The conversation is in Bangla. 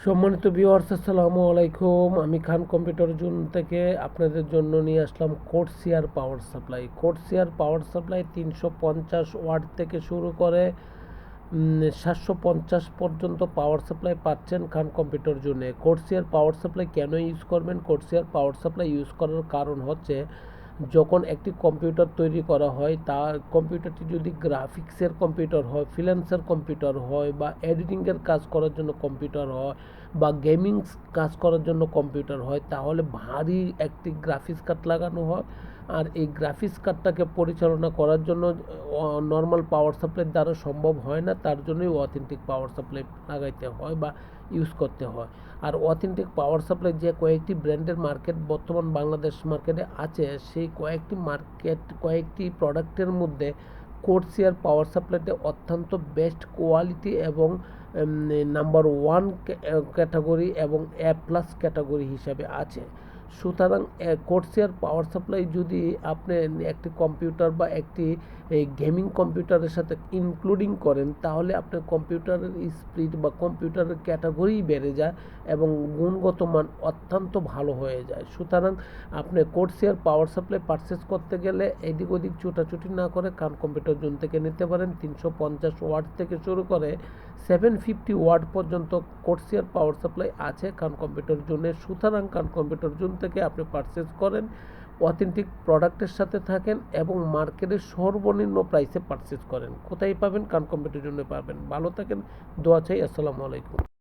সম্মানিত ভিউয়ার্স, আসসালামু আলাইকুম। আমি খান কম্পিউটার জোন থেকে আপনাদের জন্য নিয়ে আসলাম কোর্সিয়ার power supply. কোর্সিয়ার power supply 350 watt থেকে শুরু করে 750 পর্যন্ত পাওয়ার সাপ্লাই পাচ্ছেন খান কম্পিউটার জোনে। কোর্সিয়ার পাওয়ার সাপ্লাই কেন ইউজ করবেন? কোর্সিয়ার পাওয়ার সাপ্লাই ইউজ করার কারণ হচ্ছে, যখন একটি কম্পিউটার তৈরি করা হয়, তার কম্পিউটারটি যদি গ্রাফিক্সের কম্পিউটার হয়, ফ্রিল্যান্সার কম্পিউটার হয়, বা এডিটিংয়ের কাজ করার জন্য কম্পিউটার হয়, বা গেমিং কাজ করার জন্য কম্পিউটার হয়, তাহলে ভারী একটি গ্রাফিক্স কার্ড লাগানো হয়। আর এই গ্রাফিক্স কার্ডটাকে পরিচালনা করার জন্য নর্মাল পাওয়ার সাপ্লাই দ্বারা সম্ভব হয় না, তার জন্যই অথেন্টিক পাওয়ার সাপ্লাই লাগাইতে হয় বা ইউজ করতে হয়। আর অথেন্টিক পাওয়ার সাপ্লাই যে কয়েকটি ব্র্যান্ডের মার্কেট বর্তমান বাংলাদেশ মার্কেটে আছে, সেই কয়েকটি প্রোডাক্টের মধ্যে কোর্সিয়ার পাওয়ার সাপ্লাইটা অত্যন্ত বেস্ট কোয়ালিটি এবং নাম্বার ওয়ান ক্যাটাগরি এবং এ প্লাস ক্যাটাগরি হিসাবে আছে। সুতরাং কোর্সিয়ার পাওয়ার সাপ্লাই যদি আপনি একটি কম্পিউটার বা একটি গেমিং কম্পিউটারের সাথে ইনক্লুডিং করেন, তাহলে আপনার কম্পিউটারের স্পিড বা কম্পিউটারের ক্যাটাগরি বেড়ে যায় এবং গুণগত মান অত্যন্ত ভালো হয়ে যায়। সুতরাং আপনি কোর্সিয়ার পাওয়ার সাপ্লাই পারচেস করতে গেলে এদিক ওদিক ছুটাছুটি না করে খান কম্পিউটার জোন থেকে নিতে পারেন। 350 ওয়াট থেকে শুরু করে 750 ওয়াট পর্যন্ত কোর্সিয়ার পাওয়ার সাপ্লাই আছে খান কম্পিউটার জোনে। সুতরাং খান কম্পিউটার জোন থেকে আপনি পারচেস করেন, অথেন্টিক প্রোডাক্টের সাথে থাকেন এবং মার্কেটের সর্বনিম্ন প্রাইসে পারচেস করেন। কোথায় পাবেন? খান কম্পিউটার জোনে পাবেন। ভালো থাকেন, দোয়া চাই। আসসালামু আলাইকুম।